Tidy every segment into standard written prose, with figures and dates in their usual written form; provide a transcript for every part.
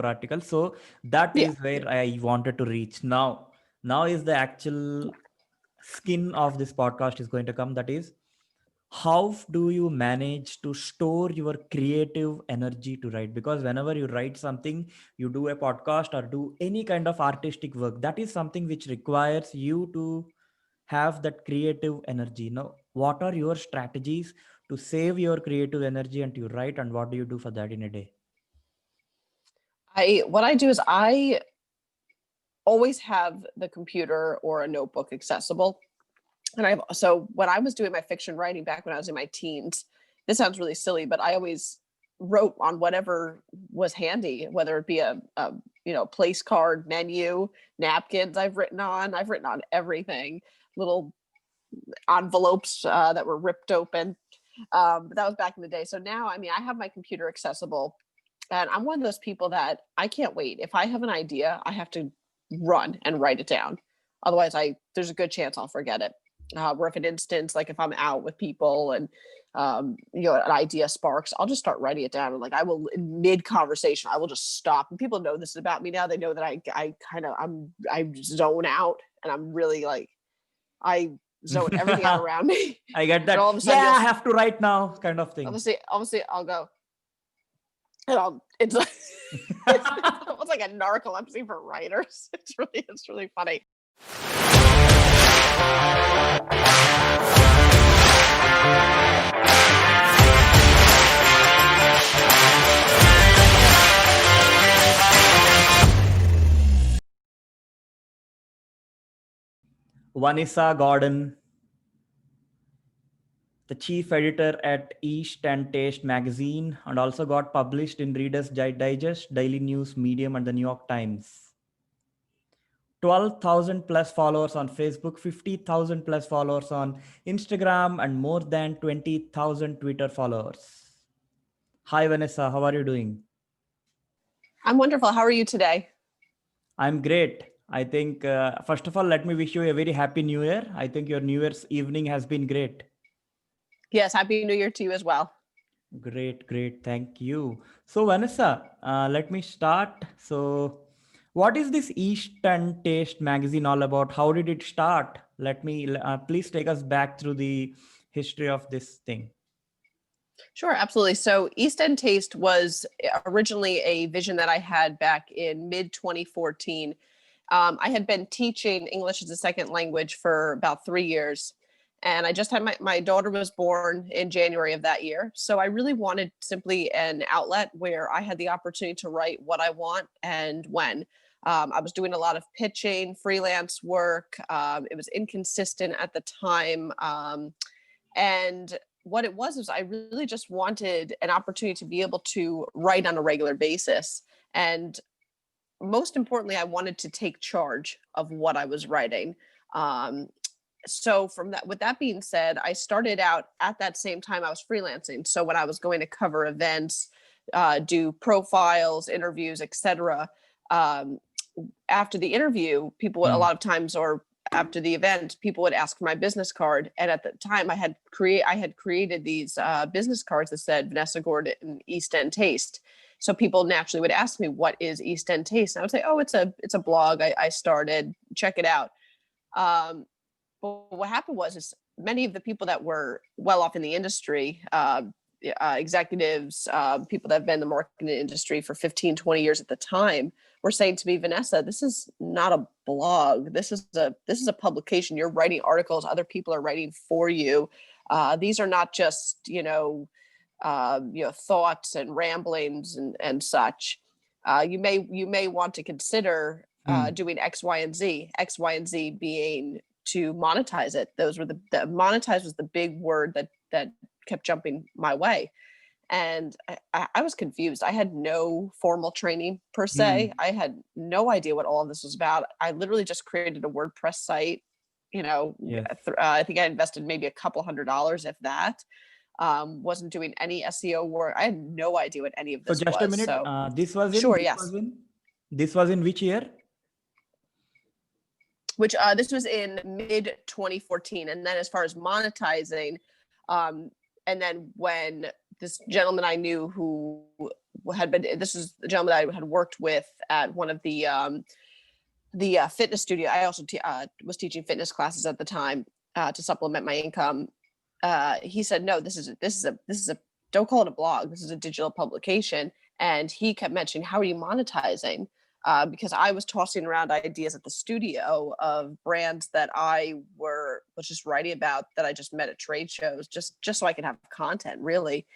article. So that Yeah. is where I wanted to reach. Now is the actual skin of this podcast is going to come. That is, how do you manage to store your creative energy to write? Because whenever you write something, you do a podcast or do any kind of artistic work, that is something which requires you to have that creative energy. Now, what are your strategies to save your creative energy and to write, and what do you do for that in a day? What I do is I always have the computer or a notebook accessible. And so when I was doing my fiction writing back when I was in my teens, this sounds really silly, but I always wrote on whatever was handy, whether it be a place card, menu, napkins. I've written on everything, little envelopes that were ripped open. But that was back in the day. So now, I mean, I have my computer accessible, and I'm one of those people that I can't wait. If I have an idea, I have to run and write it down. Otherwise, there's a good chance I'll forget it. Where if an instance, like if I'm out with people and an idea sparks, I'll just start writing it down. And like I will, in mid conversation, I will just stop. And people know this about me now. They know that I zone out, and I'm really like I zone everything out around me. I get And that. all of a sudden, Yeah, I have to write now, kind of thing. obviously, I'll go, and it's like it's almost like a narcolepsy for writers. It's really funny. Vanessa Gordon, the chief editor at East and Taste magazine, and also got published in Reader's Digest, Daily News, Medium, and the New York Times. 12,000 plus followers on Facebook, 50,000 plus followers on Instagram, and more than 20,000 Twitter followers. Hi, Vanessa. How are you doing? I'm wonderful. How are you today? I'm great. I think, first of all, let me wish you a very happy new year. I think your New Year's evening has been great. Yes, Happy New Year to you as well. Great, great. Thank you. So, Vanessa, let me start. So, what is this Eastern Taste magazine all about? How did it start? Please take us back through the history of this thing. Sure, absolutely. So East End Taste was originally a vision that I had back in mid 2014. I had been teaching English as a second language for about 3 years. And I just had my daughter was born in January of that year. So I really wanted simply an outlet where I had the opportunity to write what I want and when. I was doing a lot of pitching, freelance work. It was inconsistent at the time. And what it was I really just wanted an opportunity to be able to write on a regular basis. And most importantly, I wanted to take charge of what I was writing. So from that, with that being said, I started out at that same time I was freelancing. So when I was going to cover events, do profiles, interviews, etc. After the interview, people would, a lot of times, or after the event, people would ask for my business card. And at the time I had created these business cards that said Vanessa Gordon East End Taste. So people naturally would ask me, what is East End Taste? And I would say, oh, it's a blog I started, check it out. But what happened is many of the people that were well off in the industry, executives, people that have been in the marketing industry for 15, 20 years at the time, were saying to me, Vanessa, this is not a blog. This is a publication. You're writing articles. Other people are writing for you. These are not just, thoughts and ramblings and such. You may want to consider doing X, Y, and Z. X, Y, and Z being to monetize it. Those were the monetize was the big word that kept jumping my way. And I was confused. I had no formal training per se. I had no idea what all of this was about. I literally just created a WordPress site. Yeah. I think I invested maybe a couple $100, if that. Wasn't doing any SEO work. I had no idea what any of So this just a was. minute. So sure, yes. This was in which year? Which this was in mid 2014. And then as far as monetizing, and then when this gentleman I knew who had been, this is the gentleman that I had worked with at one of the fitness studio. I also was teaching fitness classes at the time to supplement my income. He said, no, this is a don't call it a blog. This is a digital publication. And he kept mentioning, how are you monetizing? Because I was tossing around ideas at the studio of brands that was just writing about, that I just met at trade shows, just so I can have content, really.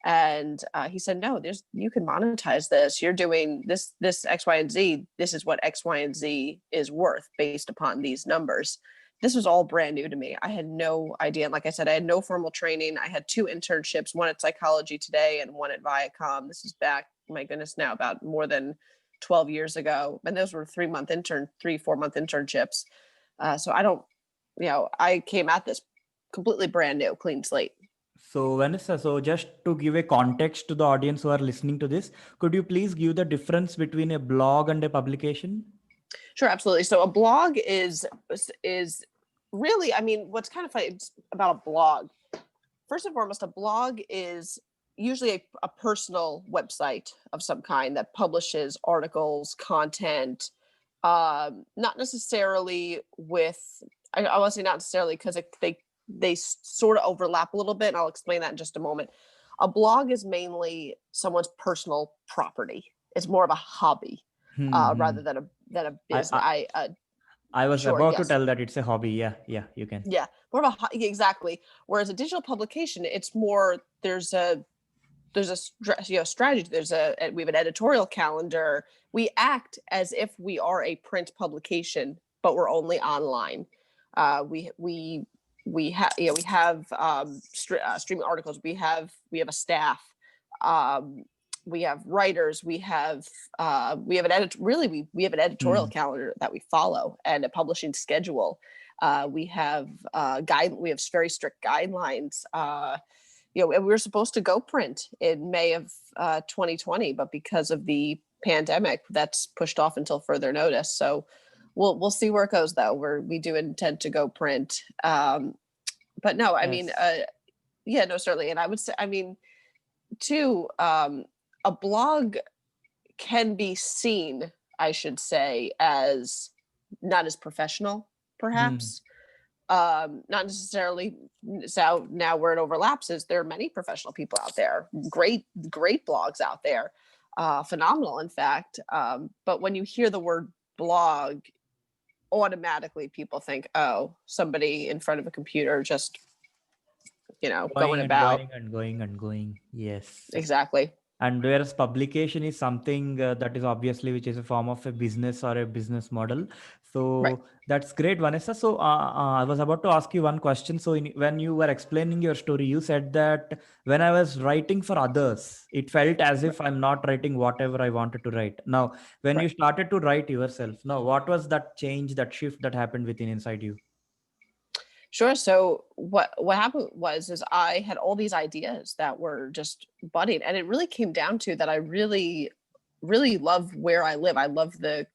And he said, no, you can monetize this. You're doing this X, Y, and Z. This is what X, Y, and Z is worth based upon these numbers. This was all brand new to me. I had no idea. And like I said, I had no formal training. I had 2 internships, one at Psychology Today and one at Viacom. This is back, my goodness, now about more than 12 years ago. And those were 4-month internships. So I came at this completely brand new, clean slate. So Vanessa, so just to give a context to the audience who are listening to this, could you please give the difference between a blog and a publication? Sure, absolutely. So a blog is really, I mean, what's kind of funny about a blog, first and foremost, a blog is usually a personal website of some kind that publishes articles, content, not necessarily with, I want to say not necessarily, because they sort of overlap a little bit, and I'll explain that in just a moment. A blog is mainly someone's personal property. It's more of a hobby rather than a business. I was Sure, about to yes. tell that it's a hobby. Yeah, you can. Yeah, more of exactly. Whereas a digital publication, it's more, there's a strategy. We have an editorial calendar. We act as if we are a print publication, but we're only online. We have streaming articles. We have a staff. We have writers. We have an editorial calendar that we follow, and a publishing schedule. We have we have very strict guidelines. And we were supposed to go print in May of 2020, but because of the pandemic, that's pushed off until further notice. So we'll see where it goes, though. We do intend to go print. But no, I mean, no, certainly. And I would say, I mean, too, a blog can be seen, I should say, as not as professional, perhaps. Not necessarily. So now where it overlaps is there are many professional people out there, great blogs out there, phenomenal, in fact. But when you hear the word blog, automatically people think, oh, somebody in front of a computer just, going about. Going. Yes. Exactly. And whereas publication is something that is obviously which is a form of a business or a business model. So Right. that's great, Vanessa. So I was about to ask you one question. So when you were explaining your story, you said that when I was writing for others, it felt as if I'm not writing whatever I wanted to write. Now, when you started to write yourself, now what was that change, that shift that happened within inside you? Sure. So what happened is I had all these ideas that were just budding, and it really came down to that I really, really love where I live. I love the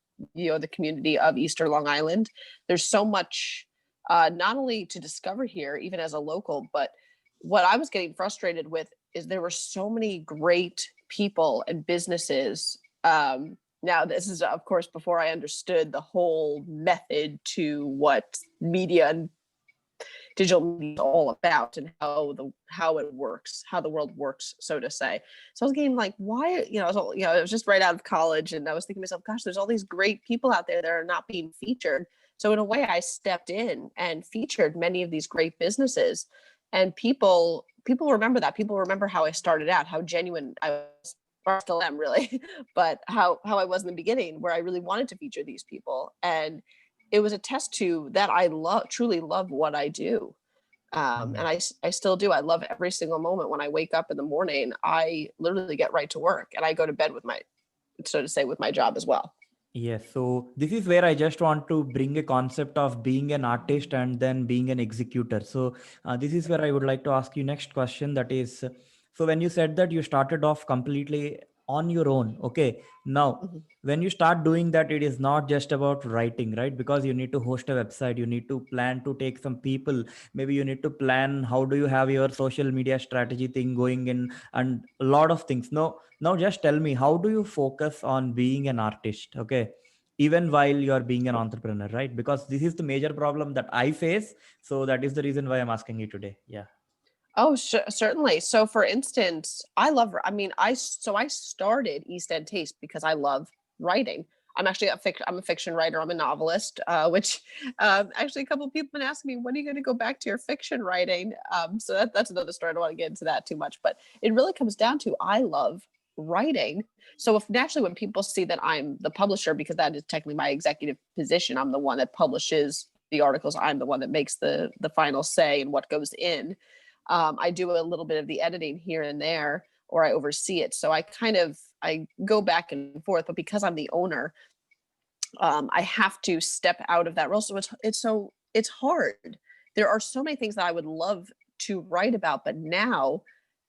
community of Eastern Long Island. There's so much not only to discover here, even as a local, but what I was getting frustrated with is there were so many great people and businesses. Now, this is, of course, before I understood the whole method to what media and digital media is all about, and how it works, how the world works, so to say. So I was getting like, why, I was just right out of college, and I was thinking to myself, gosh, there's all these great people out there that are not being featured. So in a way, I stepped in and featured many of these great businesses, and people remember that. People remember how I started out, how genuine I was, or still am, really, but how I was in the beginning, where I really wanted to feature these people. And it was a test to that I truly love what I do. And I still do. I love every single moment. When I wake up in the morning, I literally get right to work, and I go to bed with my job as well. Yes. So this is where I just want to bring a concept of being an artist and then being an executor. So this is where I would like to ask you next question. That is, so when you said that you started off completely on your own. Okay, now Mhm. when you start doing that, it is not just about writing, right? Because you need to host a website, you need to plan to take some people, maybe you need to plan how do you have your social media strategy thing going in, and a lot of things. Now just tell me, how do you focus on being an artist, okay, even while you are being an entrepreneur, right? Because this is the major problem that I face. So that is the reason why I'm asking you today. Yeah. Oh, certainly. So, for instance, I started East End Taste because I love writing. I'm actually I'm a fiction writer. I'm a novelist, which actually a couple of people have been asking me, when are you going to go back to your fiction writing? So that's another story. I don't want to get into that too much, but it really comes down to I love writing. So if naturally when people see that I'm the publisher, because that is technically my executive position, I'm the one that publishes the articles. I'm the one that makes the final say and what goes in. I do a little bit of the editing here and there, or I oversee it. So I go back and forth, but because I'm the owner, I have to step out of that role. So it's hard. There are so many things that I would love to write about, but now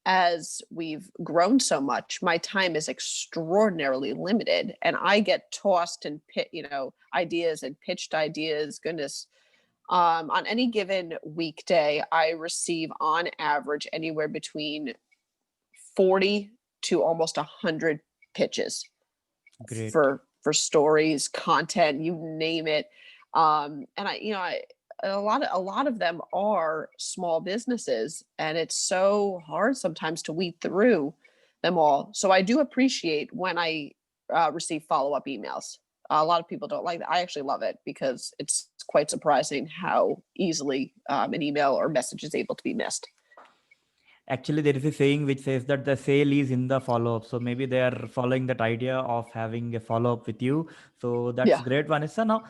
as we've grown so much, my time is extraordinarily limited, and I get tossed and ideas and pitched ideas. Goodness, on any given weekday, I receive on average anywhere between 40 to almost 100 pitches Great. for stories, content, you name it. And a lot of them are small businesses, and it's so hard sometimes to weed through them all. So I do appreciate when I receive follow-up emails. A lot of people don't like that. I actually love it because it's quite surprising how easily an email or message is able to be missed. Actually, there is a saying which says that the sale is in the follow up. So maybe they are following that idea of having a follow up with you. So that's Yeah. great, Vanessa. Now,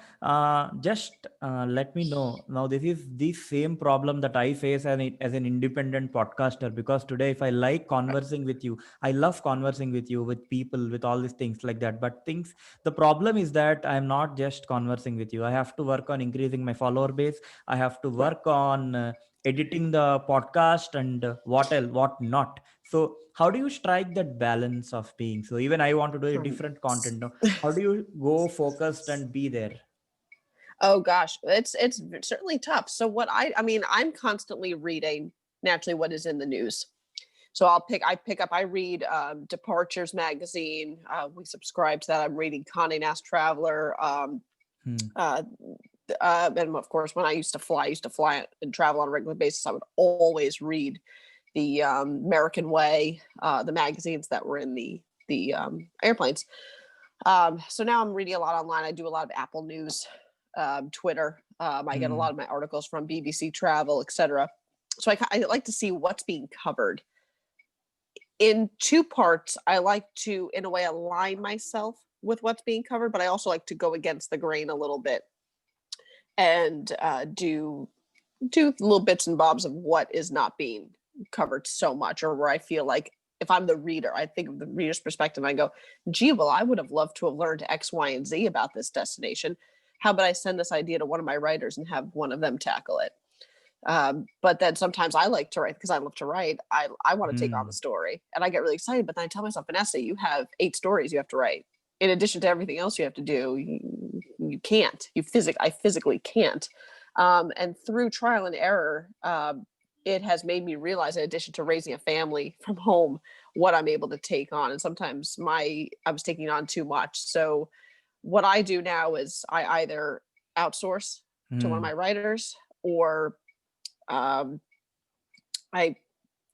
just let me know. Now, this is the same problem that I face as an independent podcaster. Because today, if I like conversing with you, I love conversing with you, with people, with all these things like that. But the problem is that I'm not just conversing with you. I have to work on increasing my follower base. I have to Right. work on editing the podcast and what else, what not. So how do you strike that balance of being, so even I want to do a Um, different content now, how do you go focused and be there? Oh gosh, it's certainly tough. So I'm constantly reading naturally what is in the news. So I read Departures magazine. We subscribe to that. I'm reading Condé Nast Traveler. Hmm. Uh, and of course, when I used to fly and travel on a regular basis. I would always read the American Way, the magazines that were in the airplanes. So now I'm reading a lot online. I do a lot of Apple News, Twitter. I get a lot Hmm. of my articles from BBC Travel, etc. So I like to see what's being covered. In two parts, I like to, in a way, align myself with what's being covered, but I also like to go against the grain a little bit and do little bits and bobs of what is not being covered so much, or where I feel like if I'm the reader, I think of the reader's perspective. And I go, gee, well, I would have loved to have learned X, Y, and Z about this destination. How about I send this idea to one of my writers and have one of them tackle it? But then sometimes I like to write because I love to write. I want to take on the Hmm. story and I get really excited. But then I tell myself, Vanessa, you have 8 stories you have to write. In addition to everything else you have to do, you can't. I physically can't. And through trial and error, it has made me realize, in addition to raising a family from home, what I'm able to take on. And sometimes I was taking on too much. So what I do now is I either outsource to one of Hmm. my writers, or um, I,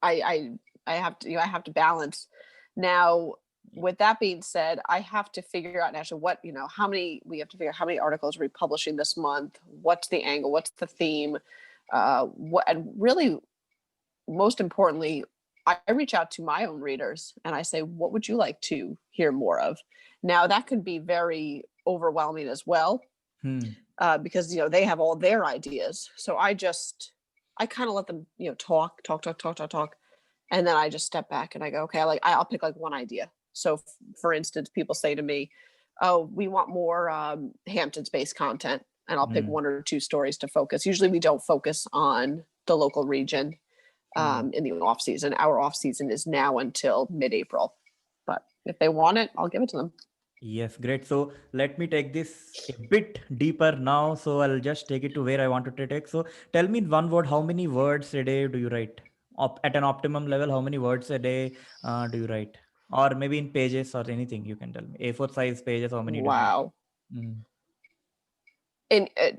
I, I have to balance. Now, with that being said, I have to figure out naturally how many we have to figure out, how many articles are we publishing this month? What's the angle? What's the theme? And really, most importantly, I reach out to my own readers and I say, what would you like to hear more of? Now, that could be very overwhelming as well, Hmm. because they have all their ideas. So I kind of let them talk, and then I just step back and I go, okay, I'll pick like one idea. So for instance, people say to me, oh, we want more Hamptons based content, and I'll pick Hmm. 1 or 2 stories to focus. Usually we don't focus on the local region Hmm. in the off season. Our off season is now until mid-April, but If they want it, I'll give it to them. Yes, great. So let me take this a bit deeper now. So I'll just take it to where I wanted to take. So tell me in one word, how many words a day do you write? At an optimum level, how many words a day do you write? Or maybe in pages or anything you can tell me. A4 size pages, how many do you write? Wow. Mm.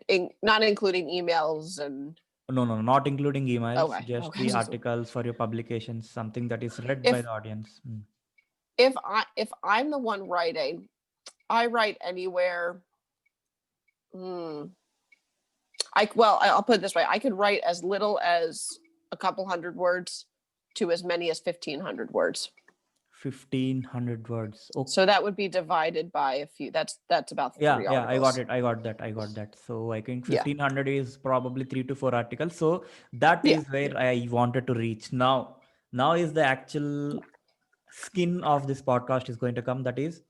In not including emails and No, no, not including emails, okay, just okay. the articles for your publications, something that is read by if the audience. Mm. if I'm the one writing, I write anywhere. Hmm, I'll put it this way: I could write as little as a couple hundred words to as many as 1,500 words. 1500 words. So that would be divided by a few. That's about Yeah, three yeah, I got articles. it. I got that. I got that. So I think Yeah, 1500 is probably 3 to 4 articles. So that yeah. is where I wanted to reach. Now is the actual skin of this podcast is going to come. That is,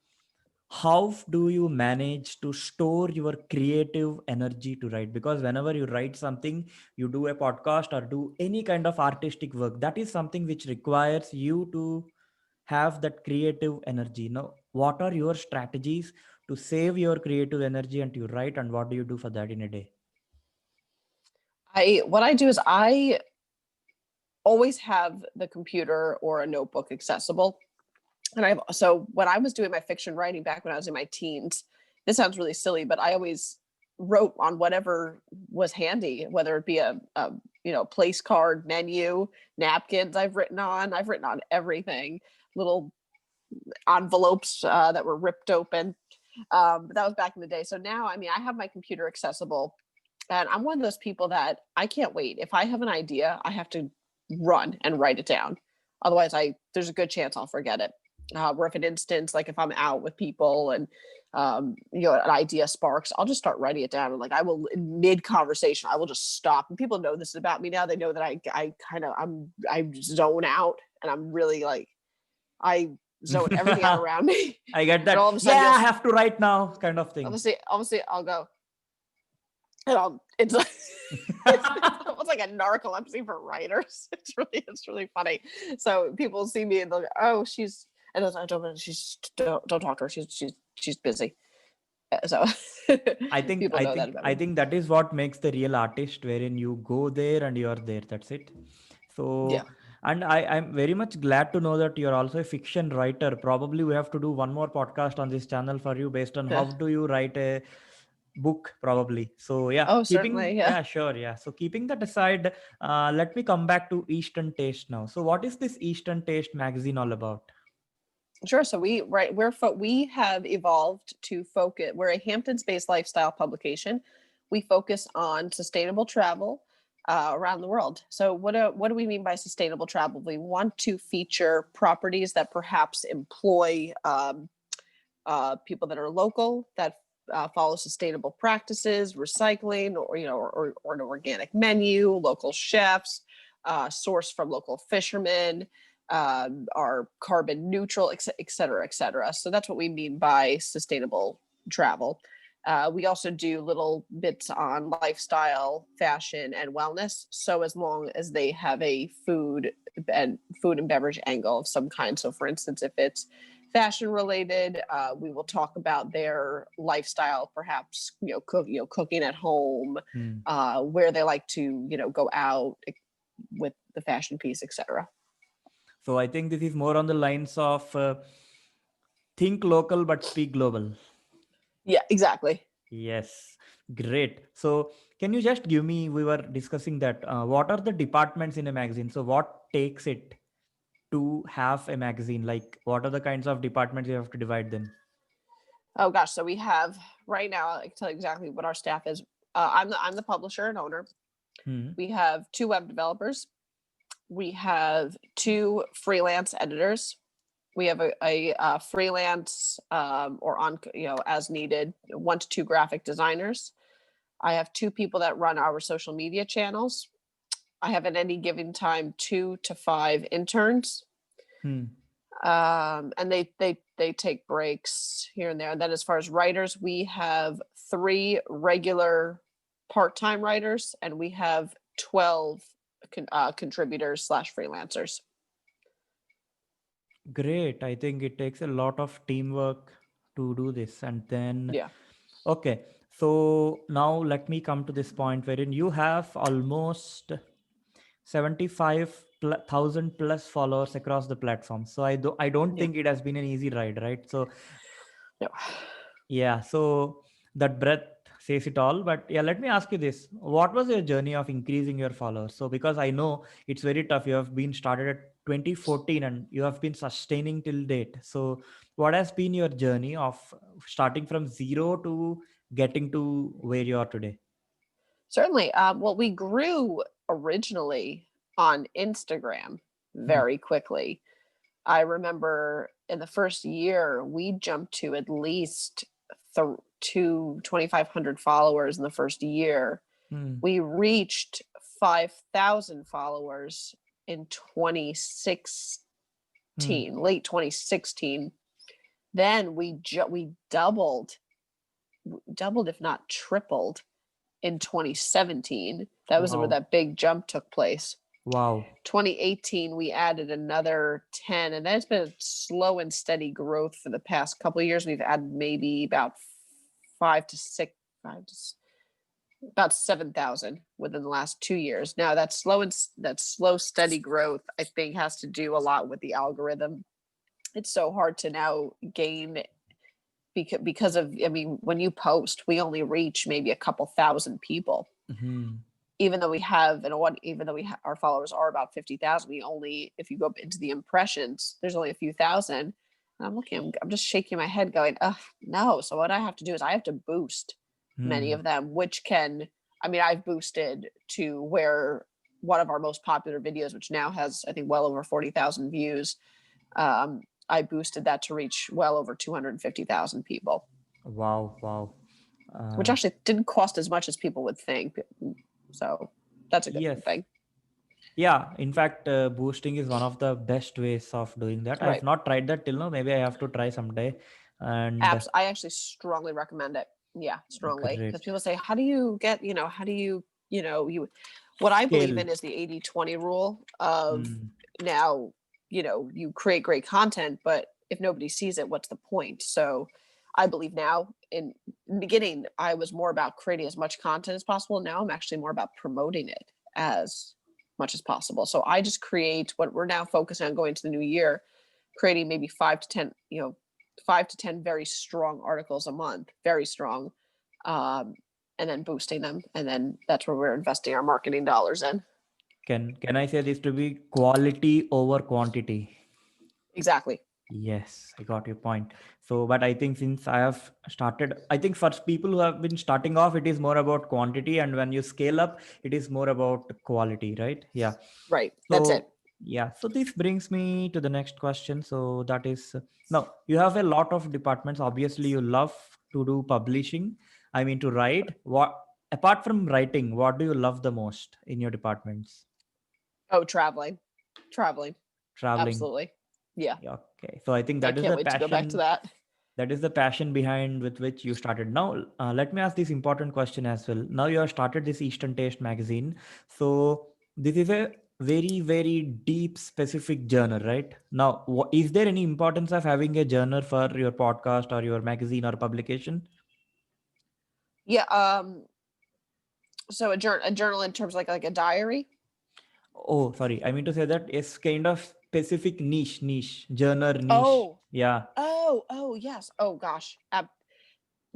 how do you manage to store your creative energy to write? Because whenever you write something, you do a podcast or do any kind of artistic work, that is something which requires you to have that creative energy. Now, what are your strategies to save your creative energy and to write, and what do you do for that in a day? I What I do is I always have the computer or a notebook accessible. And so when I was doing my fiction writing back when I was in my teens, this sounds really silly, but I always wrote on whatever was handy, whether it be a place card, menu, napkins. I've written on everything, little envelopes that were ripped open. But that was back in the day. So now, I mean, I have my computer accessible, and I'm one of those people that I can't wait. If I have an idea, I have to run and write it down. Otherwise, I there's a good chance I'll forget it. Or if an instance, like if I'm out with people and an idea sparks, I'll just start writing it down. And like I will, in mid conversation, I will just stop. And people know this about me now. They know that I zone out, and I'm really like I zone everything out around me. I get And that. all of a sudden, Yeah, I have to write now, kind of thing. obviously, I'll go, and it's like it's almost like a narcolepsy for writers. It's really funny. So people see me and they'll go, "Oh, she's," and I don't, she's don't talk to her. She's busy. So I think people I know that think about I me. think that is what makes the real artist, wherein you go there and you are there. That's it. Yeah, So, and I'm very much glad to know that you're also a fiction writer. Probably we have to do one more podcast on this channel for you based on how do you write a book, probably. So yeah, oh, keeping, certainly, yeah. yeah, sure, yeah. So keeping that aside, let me come back to Eastern Taste now. So what is this Eastern Taste magazine all about? Sure. So we have evolved to focus. We're a Hamptons-based lifestyle publication. We focus on sustainable travel around the world. So what do we mean by sustainable travel? We want to feature properties that perhaps employ people that are local, that follow sustainable practices, recycling, or an organic menu, local chefs, source from local fishermen, are carbon neutral, et cetera, et cetera. So that's what we mean by sustainable travel. We also do little bits on lifestyle, fashion, and wellness. So as long as they have a food and beverage angle of some kind. So for instance, if it's fashion related, we will talk about their lifestyle, perhaps cooking at home, Hmm. where they like to go out with the fashion piece, etc. So I think this is more on the lines of think local but speak global. Yeah, exactly. Yes, great. So, can you just give me? We were discussing that. What are the departments in a magazine? So, what takes it to have a magazine? Like, what are the kinds of departments you have to divide them? Oh gosh, so we have right now. I can tell you exactly what our staff is. I'm the publisher and owner. Hmm. We have two web developers. We have two freelance editors. We have a freelance or on as needed 1 to 2 graphic designers. I have two people that run our social media channels. I have at any given time 2 to 5 interns, Hmm. and they take breaks here and there. And then as far as writers, we have 3 regular part-time writers, and we have 12 contributors / freelancers. Great. I think it takes a lot of teamwork to do this. And then, Yeah. okay. So now let me come to this point wherein you have almost 75,000 plus followers across the platform. So I don't Yeah. think it has been an easy ride, right? So No. yeah, so that breadth says it all. But yeah, let me ask you this. What was your journey of increasing your followers? So because I know it's very tough. You have been started at 2014 and you have been sustaining till date. So what has been your journey of starting from zero to getting to where you are today? Certainly. Well, we grew originally on Instagram Hmm. very quickly. I remember in the first year, we jumped to at least to 2,500 followers in the first year. Hmm. We reached 5,000 followers in 2016, Hmm. late 2016. Then we doubled if not tripled in 2017. That was where Wow. that big jump took place. Wow. 2018 we added another 10, and that's been a slow and steady growth for the past couple of years. We've added maybe about 5 to 6 about 7,000 within the last 2 years. Now that slow steady growth, I think, has to do a lot with the algorithm. It's so hard to now gain because of, I mean, when you post, we only reach maybe a couple thousand people. Hmm. Even though we have even though our followers are about 50,000, we only, if you go up into the impressions, there's only a few thousand. And I'm just shaking my head going, oh no. So what I have to do is I have to boost many Hmm. of them, which can, I mean, I've boosted to where one of our most popular videos, which now has, I think, well over 40,000 views, I boosted that to reach well over 250,000 people, Wow. Wow. which actually didn't cost as much as people would think. So that's a good Yes. thing. Yeah, in fact, boosting is one of the best ways of doing that. I have Right. not tried that till now. Maybe I have to try someday. And I actually strongly recommend it. Yeah, strongly. Because great. people say, how do you get, how do you, what I believe Scale. in is the 80-20 rule of, Hmm. now, you create great content, but if nobody sees it, what's the point? So I believe now, in the beginning, I was more about creating as much content as possible. Now I'm actually more about promoting it as much as possible. So I just create what we're now focusing on going to the new year, creating maybe 5 to 10, 5 to 10 very strong articles a month, very strong, um, and then boosting them, and then that's where we're investing our marketing dollars in. Can I say this to be quality over quantity? Exactly. Yes, I got your point. So, but I think since I have started, I think for people who have been starting off, it is more about quantity, and when you scale up, it is more about quality, right? Yeah. Right. That's it. So, yeah, so this brings me to the next question. So, that is now you have a lot of departments. Obviously, you love to do publishing. I mean, to write. What apart from writing, what do you love the most in your departments? Oh, traveling. Traveling. Absolutely. Yeah. Yeah, okay. So, I think I that is can't the wait to go back to passion. that. That is the passion behind with which you started. Now, let me ask this important question as well. Now you have started this Eastern Taste magazine. So this is a very, very deep, specific genre, right? Now, is there any importance of having a genre for your podcast or your magazine or publication? Yeah. So a journal in terms of like a diary. Oh, sorry. I mean to say that it's kind of specific niche, genre niche. Oh, Yeah. oh, yes. Oh gosh.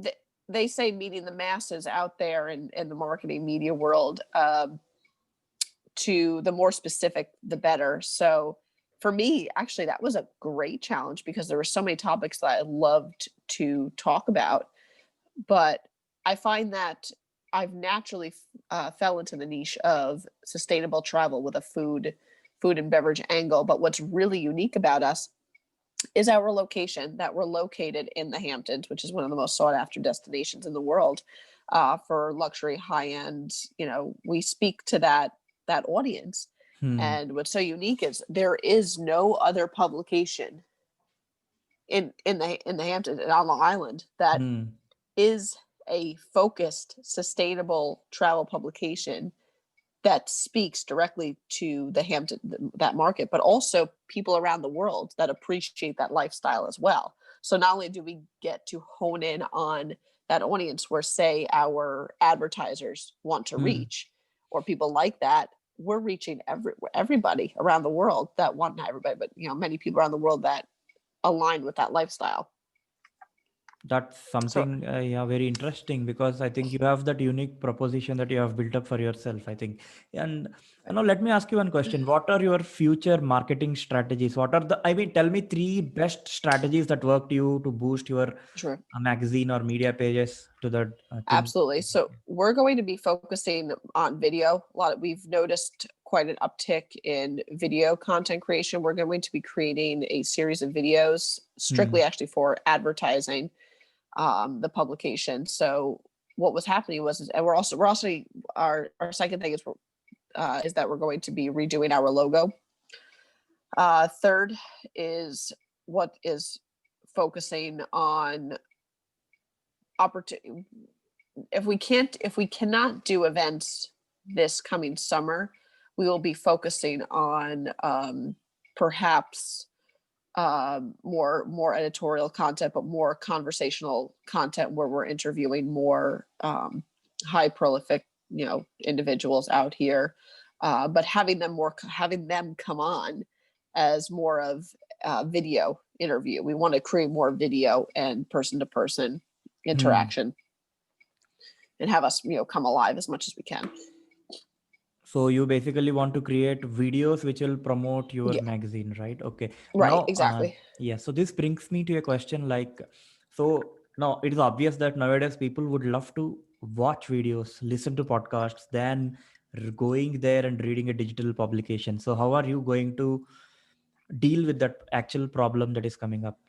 Th- they say meeting the masses out there in the marketing media world. To the more specific, the better. So for me, actually, that was a great challenge because there were so many topics that I loved to talk about. But I find that I've naturally fell into the niche of sustainable travel with a food and beverage angle. But what's really unique about us is our location, that we're located in the Hamptons, which is one of the most sought after destinations in the world, for luxury, high end. We speak to that audience. Hmm. And what's so unique is there is no other publication in the Hamptons and on Long Island that Hmm. is a focused, sustainable travel publication that speaks directly to the Hampton, that market, but also people around the world that appreciate that lifestyle as well. So not only do we get to hone in on that audience where, say, our advertisers want to Hmm. reach, or people like that, we're reaching everybody around the world that want, not everybody, but many people around the world that align with that lifestyle. That's So something, yeah, very interesting, because I think you have that unique proposition that you have built up for yourself, I think. And now let me ask you one question. What are your future marketing strategies? What are I mean, tell me three best strategies that worked you to boost your sure. magazine or media pages to that thing. Absolutely. So we're going to be focusing on video. We've noticed quite an uptick in video content creation. We're going to be creating a series of videos strictly Hmm. actually for advertising the publication. So what was happening was, and we're also our second thing is that we're going to be redoing our logo. Third is what is focusing on opportunity. If we cannot do events this coming summer, we will be focusing on perhaps more editorial content, but more conversational content where we're interviewing more high prolific individuals out here, but having them come on as more of video interview. We want to create more video and person to person Hmm. interaction and have us come alive as much as we can. So you basically want to create videos which will promote your Yeah, magazine, right? Okay. right, Now, exactly. yeah. So this brings me to a question like, so now it is obvious that nowadays people would love to watch videos, listen to podcasts, than going there and reading a digital publication. So how are you going to deal with that actual problem that is coming up?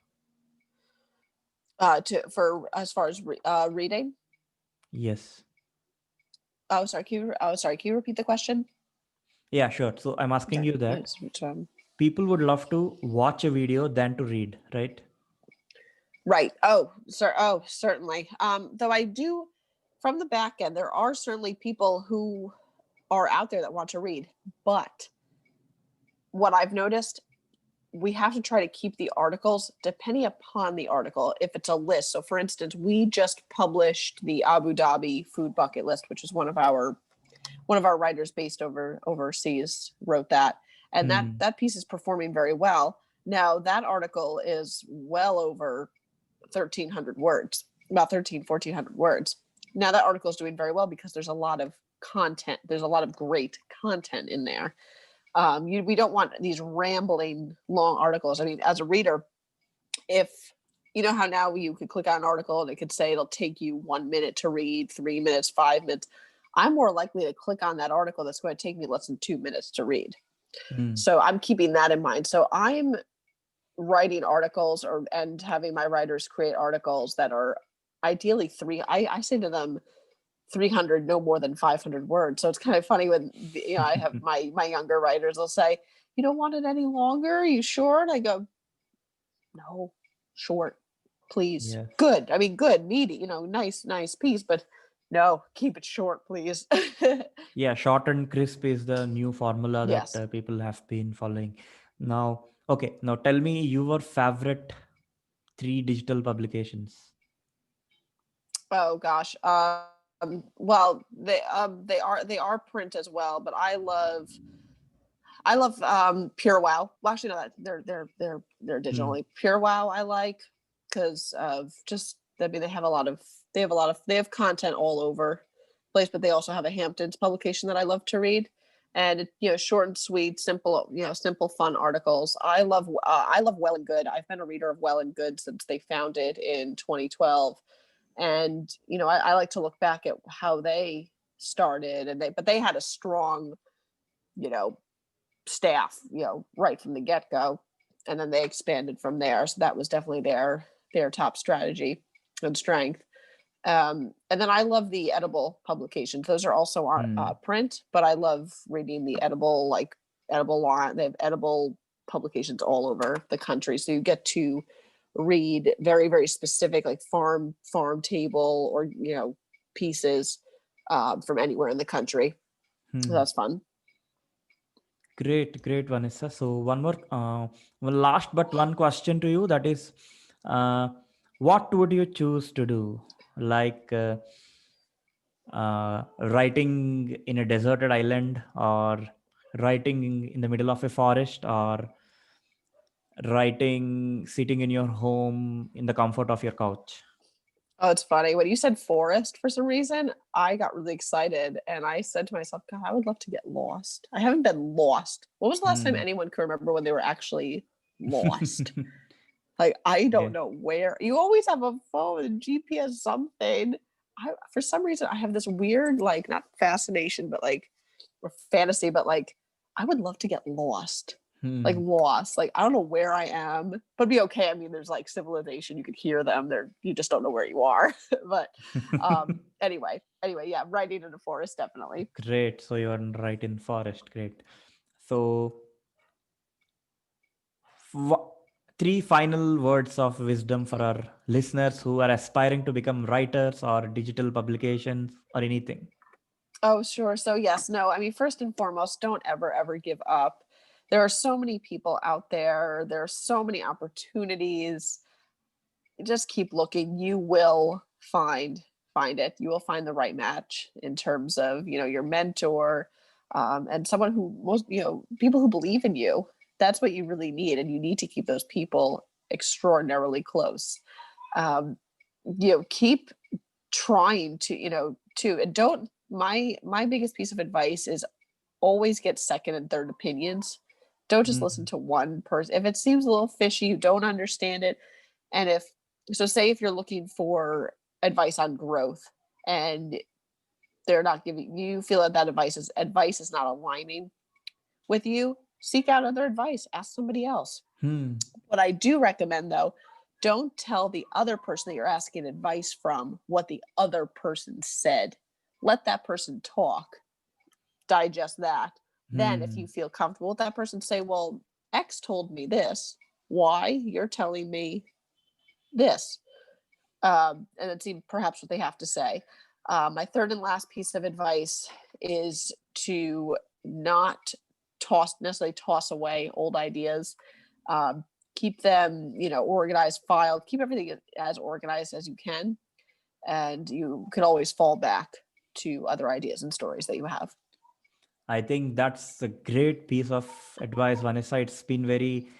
To for as far as reading. Yes. Can you repeat the question? Yeah, sure. So I'm asking Sorry. you that people would love to watch a video than to read, right? Right. Oh, sir. Oh, certainly. Though I do, from the back end, there are certainly people who are out there that want to read. But what I've noticed, we have to try to keep the articles depending upon the article. If it's a list, so for instance, we just published the Abu Dhabi food bucket list, which is one of our writers based overseas wrote that, and Hmm. that piece is performing very well. Now that article is well over 1,300 words, about 1,400 words. Now that article is doing very well because there's a lot of content. There's a lot of great content in there. We don't want these rambling long articles. I mean, as a reader, if you know how now you could click on an article and it could say it'll take you 1 minute to read, 3 minutes, 5 minutes. I'm more likely to click on that article that's going to take me less than 2 minutes to read. Hmm. So I'm keeping that in mind. So I'm writing articles and having my writers create articles that are ideally I say to them 300, no more than 500 words. So it's kind of funny when I have my younger writers will say, "You don't want it any longer? Are you sure?" And I go, "No, short, please. Yes. Good. I mean, good, meaty, nice piece, but no, keep it short, please." Yeah, short and crisp is the new formula that Yes. people have been following. Now, okay, now tell me your favorite three digital publications. Oh gosh. Well, they are print as well, but I love Pure Wow. Well, actually, no, that they're Hmm. digitally. Pure Wow I like because of just. I mean, they have content all over the place, but they also have a Hamptons publication that I love to read, and short and sweet, simple, simple, fun articles. I love Well and Good. I've been a reader of Well and Good since they founded in 2012, and I like to look back at how they started, and they had a strong, you know staff, right from the get go, and then they expanded from there. So that was definitely their top strategy and strength. And then I love the edible publications. Those are also on Hmm. print, but I love reading the edible, like edible line. They have edible publications all over the country, so you get to read very very specific, like farm table or pieces from anywhere in the country. So Hmm. that's fun. Great, great, Vanessa. So one more, one last but one question to you. That is, uh, what would you choose to do? Like writing in a deserted island, or writing in the middle of a forest, or writing sitting in your home in the comfort of your couch. Oh, it's funny. When you said forest for some reason, I got really excited and I said to myself, God, I would love to get lost. I haven't been lost. When was the last time Hmm. anyone could remember when they were actually lost? Like, I don't Yeah. know where. You always have a phone and GPS something. For some reason, I have this weird, like, not fascination, but like, or fantasy, but like, I would love to get lost. Like, Hmm. lost. Like, I don't know where I am, but it'd be okay. I mean, there's like civilization. You could hear them. You just don't know where you are. But anyway, yeah, riding in the forest, definitely. Great. So you are right in forest. Great. So wha- three final words of wisdom for our listeners who are aspiring to become writers or digital publications or anything. Oh, sure. So, yes, no, I mean, first and foremost, don't ever, ever give up. There are so many people out there, there are so many opportunities. Just keep looking. You will find it. You will find the right match in terms of, your mentor, and someone who most, people who believe in you. That's what you really need. And you need to keep those people extraordinarily close. Um, keep trying to and don't my biggest piece of advice is always get second and third opinions. Don't just listen Hmm. to one person. If it seems a little fishy, you don't understand it, and say if you're looking for advice on growth and they're not giving you feel that advice is not aligning with you, seek out other advice, ask somebody else. Hmm. What I do recommend, though, don't tell the other person that you're asking advice from what the other person said. Let that person talk, digest that. Then, if Hmm. you feel comfortable with that person, say, well, X told me this. Why? You're telling me this. And then see perhaps what they have to say. My third and last piece of advice is to not necessarily toss away old ideas. Um, Keep them, organized, filed. Keep everything as organized as you can, and you can always fall back to other ideas and stories that you have. I think that's a great piece of advice, Vanessa. It's been very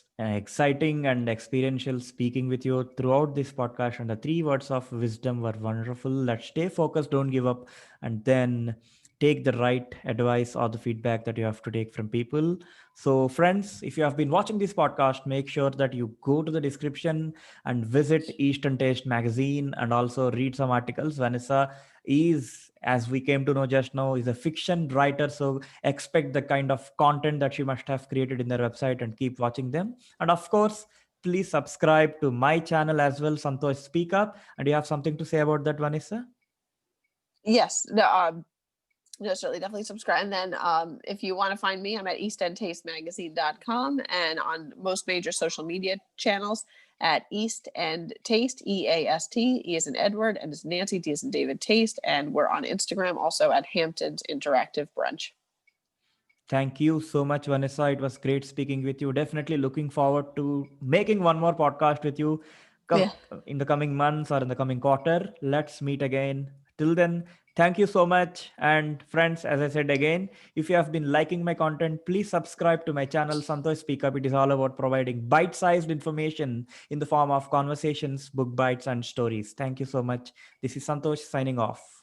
exciting and experiential speaking with you throughout this podcast. And the three words of wisdom were wonderful. That stay focused, don't give up, and then take the right advice or the feedback that you have to take from people. So, friends, if you have been watching this podcast, make sure that you go to the description and visit Eastern Taste magazine and also read some articles. Vanessa is, as we came to know just now, is a fiction writer, so expect the kind of content that she must have created in their website and keep watching them. And of course, please subscribe to my channel as well, Santosh Speak Up. And you have something to say about that, Vanessa? Yes, no, certainly, definitely subscribe. And then if you want to find me, I'm at eastendtastemagazine.com and on most major social media channels at East End Taste, EAST, E as in Edward, and as Nancy, D as in David Taste. And we're on Instagram also at Hampton's Interactive Brunch. Thank you so much, Vanessa. It was great speaking with you. Definitely looking forward to making one more podcast with you Yeah. in the coming months or in the coming quarter. Let's meet again. Till then, thank you so much. And friends, as I said again, if you have been liking my content, please subscribe to my channel, Santosh Speak Up. It is all about providing bite sized information in the form of conversations, book bites, and stories. Thank you so much. This is Santosh signing off.